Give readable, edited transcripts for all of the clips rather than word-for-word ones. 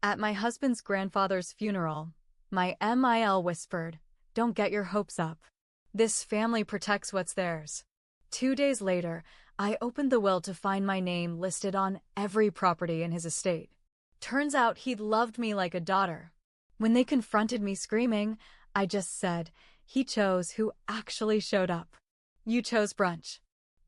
At my husband's grandfather's funeral, my MIL whispered, "Don't get your hopes up. This family protects what's theirs." 2 days later, I opened the will to find my name listed on every property in his estate. Turns out he'd loved me like a daughter. When they confronted me screaming, I just said, "He chose who actually showed up. You chose brunch."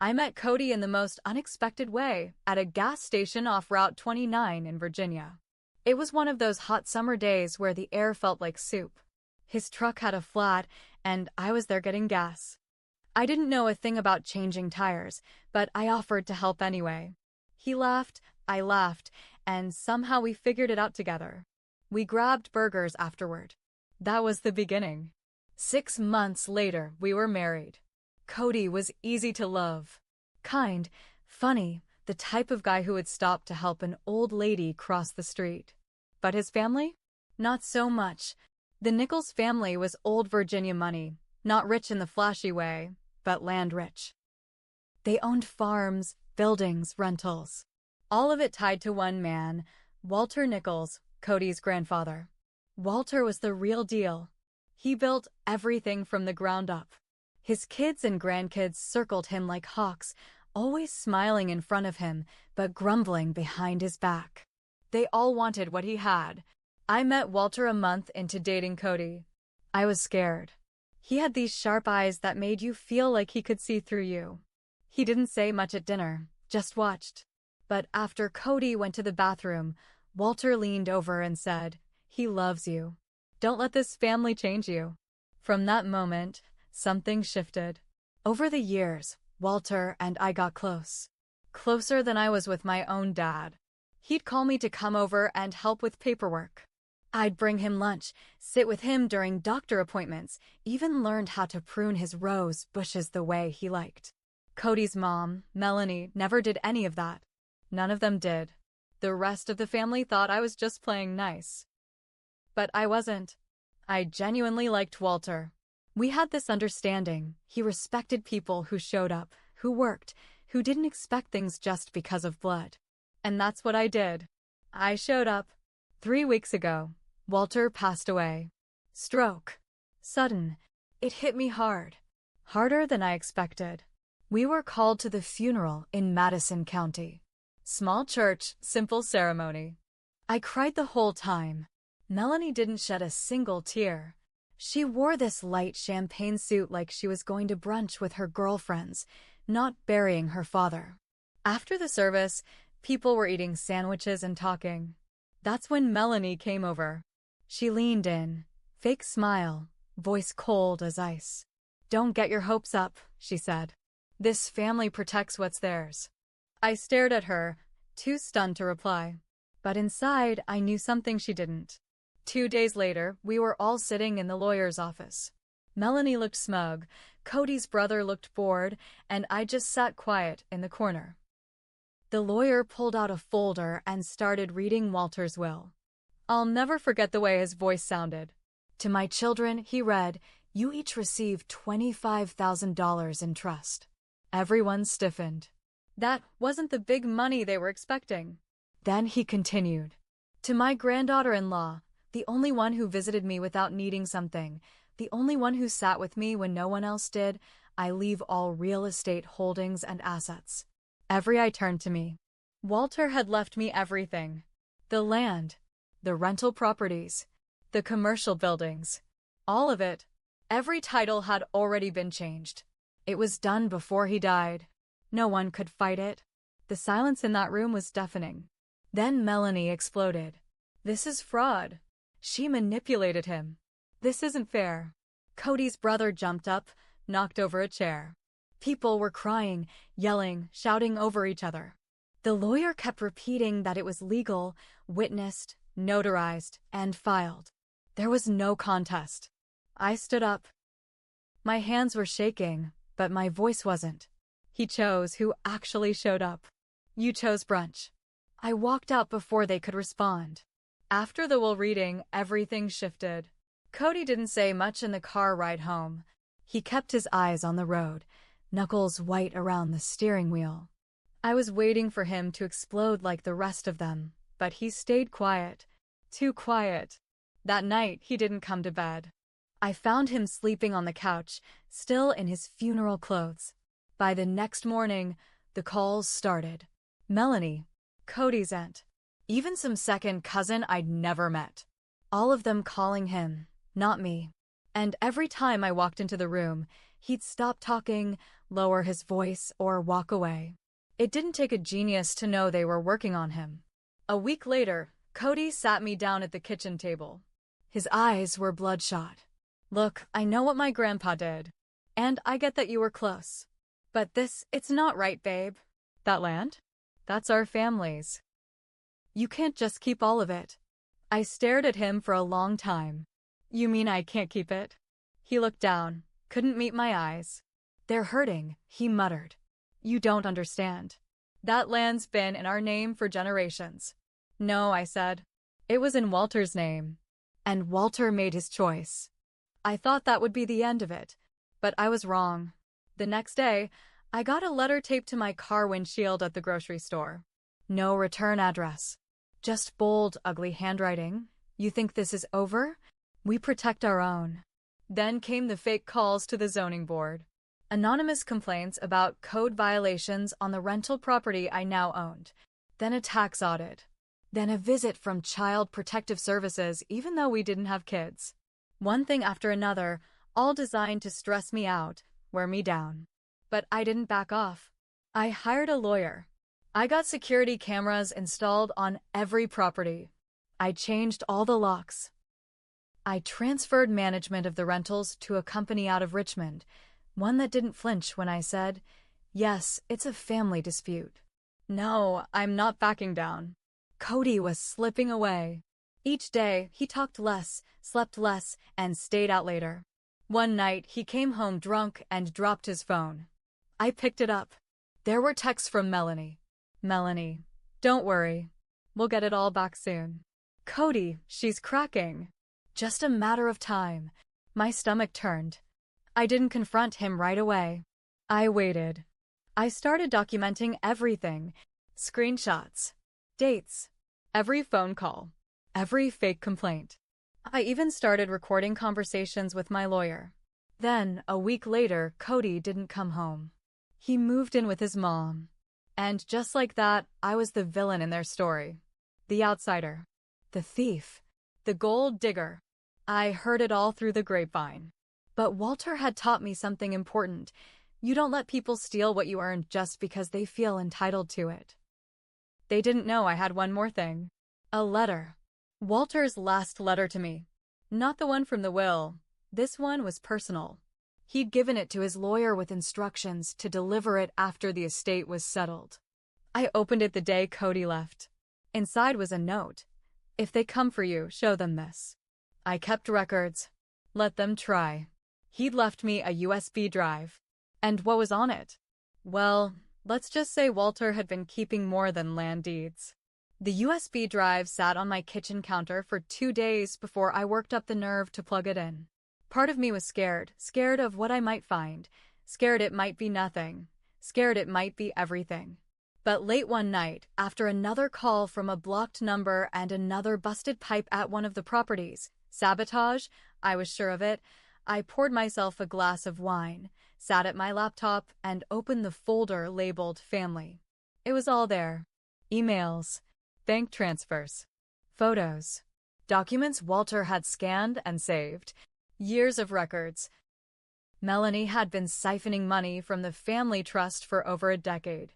I met Cody in the most unexpected way at a gas station off Route 29 in Virginia. It was one of those hot summer days where the air felt like soup. His truck had a flat, and I was there getting gas. I didn't know a thing about changing tires, but I offered to help anyway. He laughed, I laughed, and somehow we figured it out together. We grabbed burgers afterward. That was the beginning. 6 months later, we were married. Cody was easy to love. Kind, funny, the type of guy who would stop to help an old lady cross the street. But his family? Not so much. The Nichols family was old Virginia money, not rich in the flashy way, but land rich. They owned farms, buildings, rentals. All of it tied to one man, Walter Nichols, Cody's grandfather. Walter was the real deal. He built everything from the ground up. His kids and grandkids circled him like hawks, always smiling in front of him, but grumbling behind his back. They all wanted what he had. I met Walter a month into dating Cody. I was scared. He had these sharp eyes that made you feel like he could see through you. He didn't say much at dinner, just watched. But after Cody went to the bathroom, Walter leaned over and said, "He loves you. Don't let this family change you." From that moment, something shifted. Over the years, Walter and I got close. Closer than I was with my own dad. He'd call me to come over and help with paperwork. I'd bring him lunch, sit with him during doctor appointments, even learned how to prune his rose bushes the way he liked. Cody's mom, Melanie, never did any of that. None of them did. The rest of the family thought I was just playing nice. But I wasn't. I genuinely liked Walter. We had this understanding. He respected people who showed up, who worked, who didn't expect things just because of blood. And that's what I did. I showed up. 3 weeks ago, Walter passed away. Stroke. Sudden. It hit me hard. Harder than I expected. We were called to the funeral in Madison County. Small church, simple ceremony. I cried the whole time. Melanie didn't shed a single tear. She wore this light champagne suit like she was going to brunch with her girlfriends, not burying her father. After the service, people were eating sandwiches and talking. That's when Melanie came over. She leaned in, fake smile, voice cold as ice. "Don't get your hopes up," she said. "This family protects what's theirs." I stared at her, too stunned to reply. But inside, I knew something she didn't. 2 days later, we were all sitting in the lawyer's office. Melanie looked smug, Cody's brother looked bored, and I just sat quiet in the corner. The lawyer pulled out a folder and started reading Walter's will. I'll never forget the way his voice sounded. "To my children," he read, "you each receive $25,000 in trust." Everyone stiffened. That wasn't the big money they were expecting. Then he continued. "To my granddaughter-in-law, the only one who visited me without needing something, the only one who sat with me when no one else did, I leave all real estate holdings and assets." Every eye turned to me. Walter had left me everything. The land, the rental properties, the commercial buildings. All of it. Every title had already been changed. It was done before he died. No one could fight it. The silence in that room was deafening. Then Melanie exploded. "This is fraud. She manipulated him. This isn't fair." Cody's brother jumped up, knocked over a chair. People were crying, yelling, shouting over each other. The lawyer kept repeating that it was legal, witnessed, notarized, and filed. There was no contest. I stood up. My hands were shaking, but my voice wasn't. "He chose who actually showed up. You chose brunch." I walked out before they could respond. After the will reading, everything shifted. Cody didn't say much in the car ride home. He kept his eyes on the road, knuckles white around the steering wheel. I was waiting for him to explode like the rest of them, but he stayed quiet. Too quiet. That night, he didn't come to bed. I found him sleeping on the couch, still in his funeral clothes. By the next morning, the calls started. Melanie, Cody's aunt, even some second cousin I'd never met. All of them calling him, not me. And every time I walked into the room, he'd stop talking, lower his voice, or walk away. It didn't take a genius to know they were working on him. A week later, Cody sat me down at the kitchen table. His eyes were bloodshot. Look, I know what my grandpa did. And I get that you were close. But it's not right, babe. That land? That's our family's. You can't just keep all of it. I stared at him for a long time. You mean I can't keep it? He looked down, couldn't meet my eyes. They're hurting, he muttered. You don't understand. That land's been in our name for generations. No, I said. It was in Walter's name. And Walter made his choice. I thought that would be the end of it, but I was wrong. The next day, I got a letter taped to my car windshield at the grocery store. No return address. Just bold, ugly handwriting. You think this is over? We protect our own. Then came the fake calls to the zoning board. Anonymous complaints about code violations on the rental property I now owned. Then a tax audit. Then a visit from Child Protective Services even though we didn't have kids. One thing after another, all designed to stress me out, wear me down. But I didn't back off. I hired a lawyer. I got security cameras installed on every property. I changed all the locks. I transferred management of the rentals to a company out of Richmond, one that didn't flinch when I said, yes, it's a family dispute. No, I'm not backing down. Cody was slipping away. Each day, he talked less, slept less, and stayed out later. One night, he came home drunk and dropped his phone. I picked it up. There were texts from Melanie. Melanie, don't worry. We'll get it all back soon. Cody, she's cracking. Just a matter of time. My stomach turned. I didn't confront him right away. I waited. I started documenting everything. Screenshots. Dates. Every phone call. Every fake complaint. I even started recording conversations with my lawyer. Then, a week later, Cody didn't come home. He moved in with his mom. And just like that, I was the villain in their story. The outsider. The thief. The gold digger. I heard it all through the grapevine. But Walter had taught me something important. You don't let people steal what you earned just because they feel entitled to it. They didn't know I had one more thing. A letter. Walter's last letter to me. Not the one from the will. This one was personal. He'd given it to his lawyer with instructions to deliver it after the estate was settled. I opened it the day Cody left. Inside was a note. If they come for you, show them this. I kept records. Let them try. He'd left me a USB drive. And what was on it? Well, let's just say Walter had been keeping more than land deeds. The USB drive sat on my kitchen counter for 2 days before I worked up the nerve to plug it in. Part of me was scared of what I might find, scared it might be nothing, scared it might be everything. But late one night, after another call from a blocked number and another busted pipe at one of the properties, sabotage, I was sure of it, I poured myself a glass of wine, sat at my laptop, and opened the folder labeled Family. It was all there. Emails, bank transfers, photos, documents Walter had scanned and saved, years of records. Melanie had been siphoning money from the family trust for over a decade.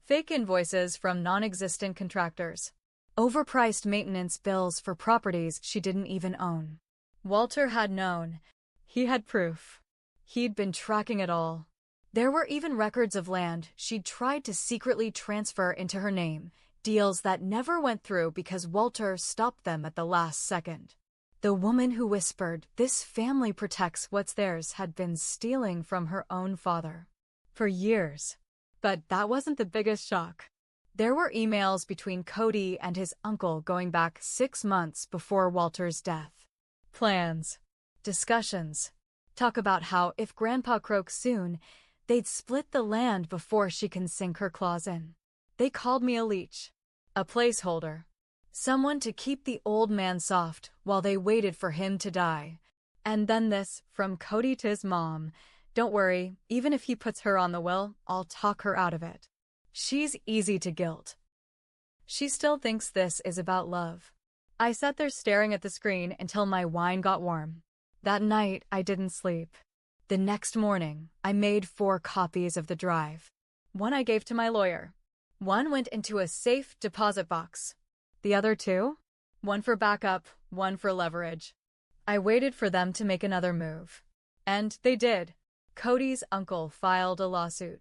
Fake invoices from non-existent contractors. Overpriced maintenance bills for properties she didn't even own. Walter had known. He had proof. He'd been tracking it all. There were even records of land she'd tried to secretly transfer into her name, deals that never went through because Walter stopped them at the last second. The woman who whispered, "This family protects what's theirs," had been stealing from her own father. For years. But that wasn't the biggest shock. There were emails between Cody and his uncle going back 6 months before Walter's death. Plans. Discussions. Talk about how if Grandpa croaks soon, they'd split the land before she can sink her claws in. They called me a leech. A placeholder. Someone to keep the old man soft while they waited for him to die. And then this, from Cody to his mom. Don't worry, even if he puts her on the will, I'll talk her out of it. She's easy to guilt. She still thinks this is about love. I sat there staring at the screen until my wine got warm. That night, I didn't sleep. The next morning, I made 4 copies of the drive. One I gave to my lawyer. One went into a safe deposit box. The other 2? One for backup, one for leverage. I waited for them to make another move. And they did. Cody's uncle filed a lawsuit.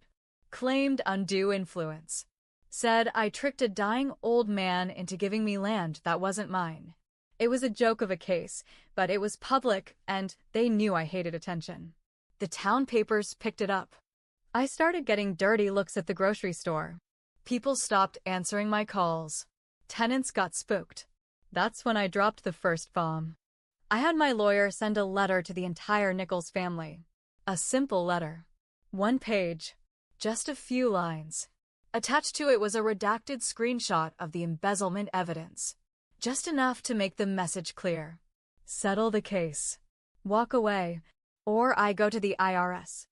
Claimed undue influence. Said I tricked a dying old man into giving me land that wasn't mine. It was a joke of a case, but it was public and they knew I hated attention. The town papers picked it up. I started getting dirty looks at the grocery store. People stopped answering my calls. Tenants got spooked. That's when I dropped the first bomb. I had my lawyer send a letter to the entire Nichols family. A simple letter. 1 page. Just a few lines. Attached to it was a redacted screenshot of the embezzlement evidence. Just enough to make the message clear. Settle the case. Walk away. Or I go to the IRS.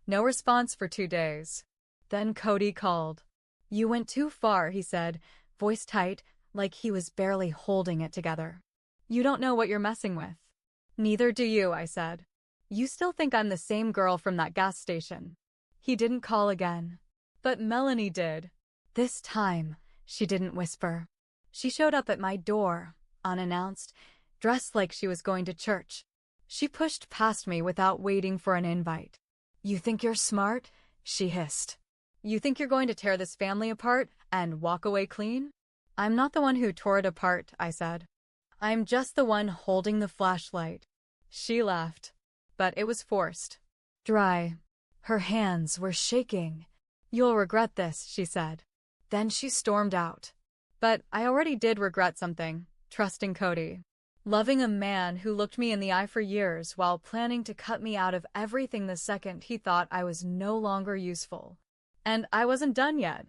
No response for 2 days. Then Cody called. You went too far, he said, voice tight, like he was barely holding it together. You don't know what you're messing with. Neither do you, I said. You still think I'm the same girl from that gas station. He didn't call again. But Melanie did. This time, she didn't whisper. She showed up at my door, unannounced, dressed like she was going to church. She pushed past me without waiting for an invite. You think you're smart? She hissed. You think you're going to tear this family apart and walk away clean? I'm not the one who tore it apart, I said. I'm just the one holding the flashlight. She laughed, but it was forced. Dry. Her hands were shaking. You'll regret this, she said. Then she stormed out. But I already did regret something, trusting Cody. Loving a man who looked me in the eye for years while planning to cut me out of everything the second he thought I was no longer useful. And I wasn't done yet.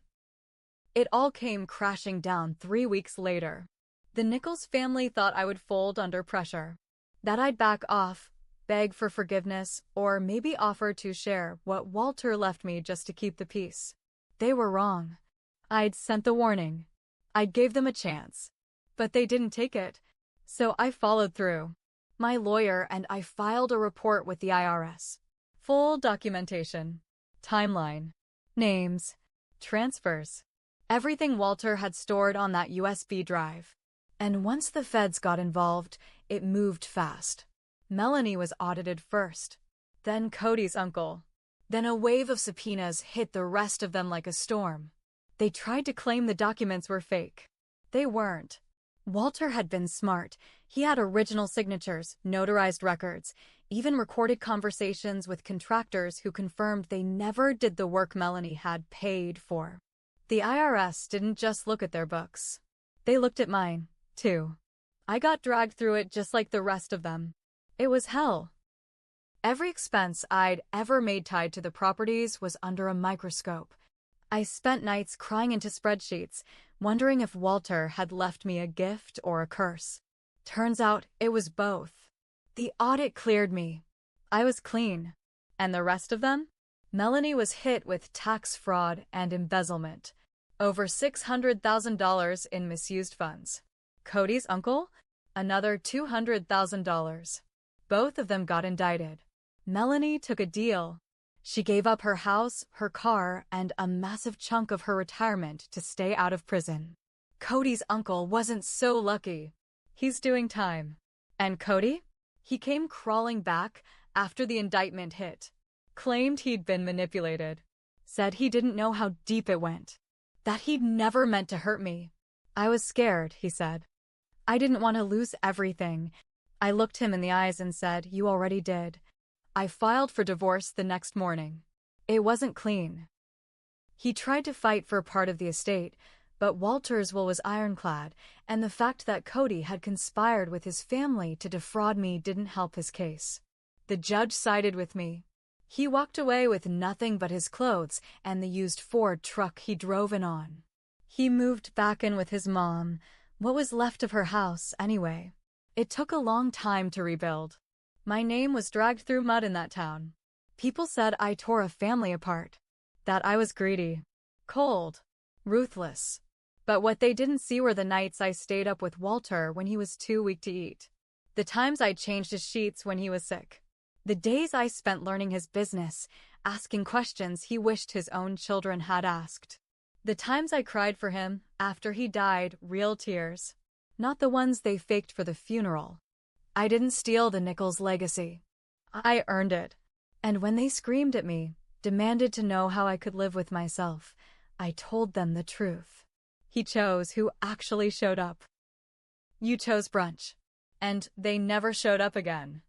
It all came crashing down 3 weeks later. The Nichols family thought I would fold under pressure. That I'd back off, beg for forgiveness, or maybe offer to share what Walter left me just to keep the peace. They were wrong. I'd sent the warning. I gave them a chance. But they didn't take it. So I followed through. My lawyer and I filed a report with the IRS. Full documentation. Timeline. Names. Transfers. Everything Walter had stored on that USB drive. And once the feds got involved, it moved fast. Melanie was audited first. Then Cody's uncle. Then a wave of subpoenas hit the rest of them like a storm. They tried to claim the documents were fake. They weren't. Walter had been smart. He had original signatures, notarized records, even recorded conversations with contractors who confirmed they never did the work Melanie had paid for. The IRS didn't just look at their books. They looked at mine, too. I got dragged through it just like the rest of them. It was hell. Every expense I'd ever made tied to the properties was under a microscope. I spent nights crying into spreadsheets, wondering if Walter had left me a gift or a curse. Turns out it was both. The audit cleared me. I was clean. And the rest of them? Melanie was hit with tax fraud and embezzlement. Over $600,000 in misused funds. Cody's uncle? Another $200,000. Both of them got indicted. Melanie took a deal. She gave up her house, her car, and a massive chunk of her retirement to stay out of prison. Cody's uncle wasn't so lucky. He's doing time. And Cody? He came crawling back after the indictment hit. Claimed he'd been manipulated. Said he didn't know how deep it went. That he'd never meant to hurt me. I was scared, he said. I didn't want to lose everything. I looked him in the eyes and said, "You already did." I filed for divorce the next morning. It wasn't clean. He tried to fight for part of the estate, but Walter's will was ironclad, and the fact that Cody had conspired with his family to defraud me didn't help his case. The judge sided with me. He walked away with nothing but his clothes and the used Ford truck he drove in on. He moved back in with his mom, What was left of her house, anyway? It took a long time to rebuild. My name was dragged through mud in that town. People said I tore a family apart, that I was greedy, cold, ruthless. But what they didn't see were the nights I stayed up with Walter when he was too weak to eat. The times I changed his sheets when he was sick. The days I spent learning his business, asking questions he wished his own children had asked. The times I cried for him after he died, real tears. Not the ones they faked for the funeral. I didn't steal the Nichols legacy. I earned it. And when they screamed at me, demanded to know how I could live with myself, I told them the truth. He chose who actually showed up. You chose brunch. And they never showed up again.